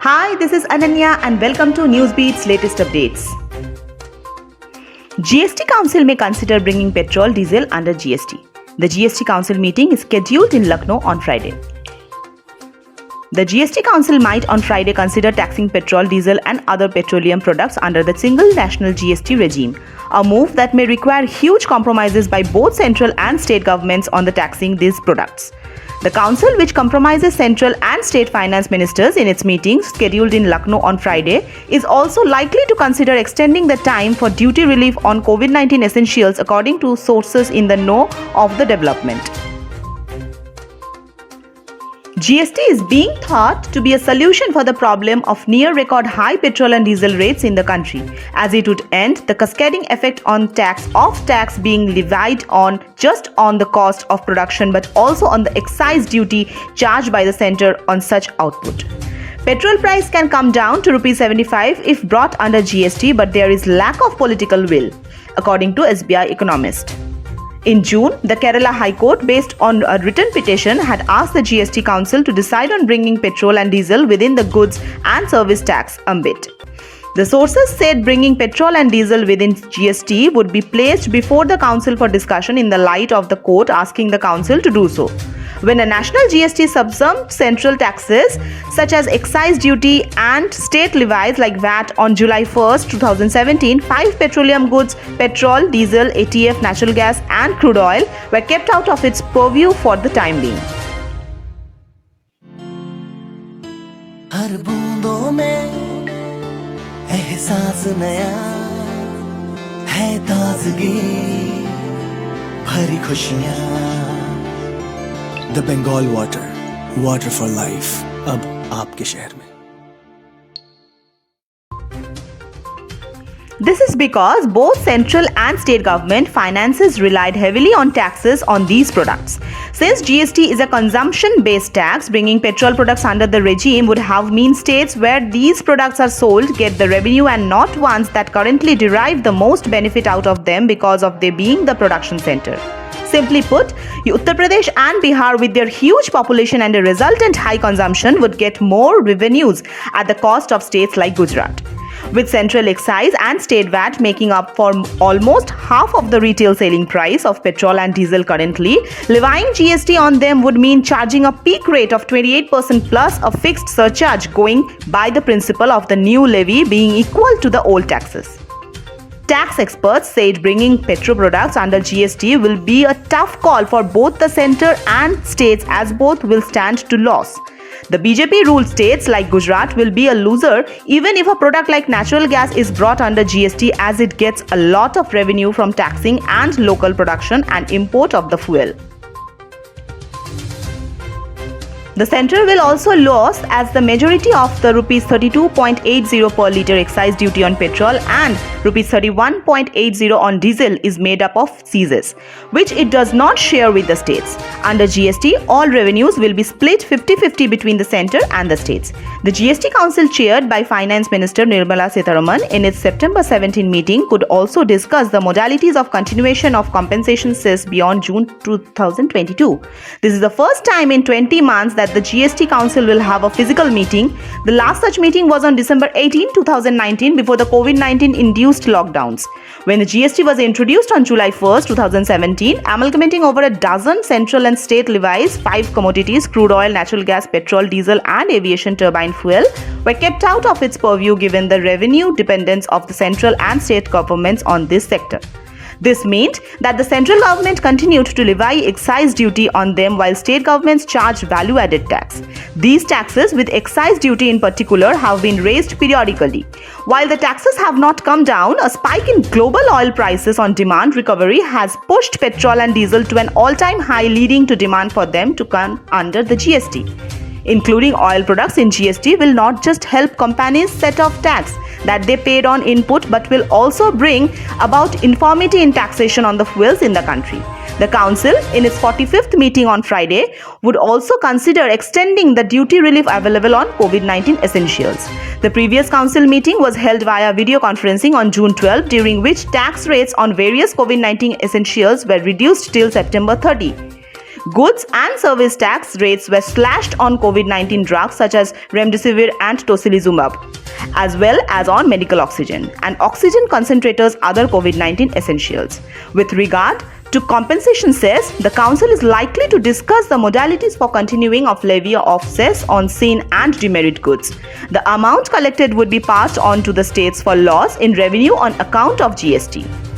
Hi, this is Ananya and welcome to NewzBeats latest updates. GST Council may consider bringing petrol diesel under GST. The GST Council meeting is scheduled in Lucknow on Friday. The GST Council might on Friday consider taxing petrol, diesel and other petroleum products under the single national GST regime, a move that may require huge compromises by both central and state governments on the taxing these products. The council, which comprises central and state finance ministers in its meeting scheduled in Lucknow on Friday, is also likely to consider extending the time for duty relief on COVID-19 essentials according to sources in the know of the development. GST is being thought to be a solution for the problem of near record high petrol and diesel rates in the country, as it would end the cascading effect on tax being levied on just on the cost of production but also on the excise duty charged by the centre on such output. Petrol price can come down to ₹75 if brought under GST, but there is lack of political will, according to SBI economist. In June, the Kerala High Court, based on a written petition, had asked the GST Council to decide on bringing petrol and diesel within the goods and service tax ambit. The sources said bringing petrol and diesel within GST would be placed before the Council for discussion in the light of the court asking the Council to do so. When a national GST subsumed central taxes such as excise duty and state levies like VAT on July 1, 2017, 5 petroleum goods, petrol, diesel, ATF, natural gas and crude oil were kept out of its purview for the time being. हर बूंदों में एहसास नया है, ताजगी भरी खुशियाँ. The Bengal water, water for life, अब आपके शहर में. This is because both central and state government finances relied heavily on taxes on these products. Since GST is a consumption-based tax, bringing petrol products under the regime would have mean states where these products are sold get the revenue and not ones that currently derive the most benefit out of them because of they being the production center. Simply put, Uttar Pradesh and Bihar, with their huge population and a resultant high consumption, would get more revenues at the cost of states like Gujarat. With central excise and state VAT making up for almost half of the retail selling price of petrol and diesel currently, levying GST on them would mean charging a peak rate of 28% plus a fixed surcharge going by the principle of the new levy being equal to the old taxes. Tax experts said bringing petrol products under GST will be a tough call for both the centre and states, as both will stand to loss. The BJP-ruled states like Gujarat will be a loser even if a product like natural gas is brought under GST, as it gets a lot of revenue from taxing and local production and import of the fuel. The centre will also lose, as the majority of the ₹32.80 per litre excise duty on petrol and ₹31.80 on diesel is made up of cesses, which it does not share with the states. Under GST, all revenues will be split 50-50 between the centre and the states. The GST Council, chaired by Finance Minister Nirmala Sitharaman, in its September 17 meeting could also discuss the modalities of continuation of compensation cess beyond June 2022. This is the first time in 20 months that the GST Council will have a physical meeting. The last such meeting was on December 18, 2019, before the COVID-19 induced lockdowns, when the GST was introduced on July 1, 2017, amalgamating over a dozen central and state levies. 5 commodities, crude oil, natural gas, petrol, diesel and aviation turbine fuel, were kept out of its purview given the revenue dependence of the central and state governments on this sector. This meant that the central government continued to levy excise duty on them while state governments charged value-added tax. These taxes, with excise duty in particular, have been raised periodically. While the taxes have not come down, a spike in global oil prices on demand recovery has pushed petrol and diesel to an all-time high, leading to demand for them to come under the GST. Including oil products in GST will not just help companies set off tax that they paid on input, but will also bring about uniformity in taxation on the fuels in the country. The Council, in its 45th meeting on Friday, would also consider extending the duty relief available on COVID-19 essentials. The previous Council meeting was held via video conferencing on June 12, during which tax rates on various COVID-19 essentials were reduced till September 30. Goods and service tax rates were slashed on COVID-19 drugs such as remdesivir and tocilizumab, as well as on medical oxygen and oxygen concentrators, other COVID-19 essentials. With regard to compensation cess, the Council is likely to discuss the modalities for continuing of levy of cess on seen and demerit goods. The amount collected would be passed on to the states for loss in revenue on account of GST.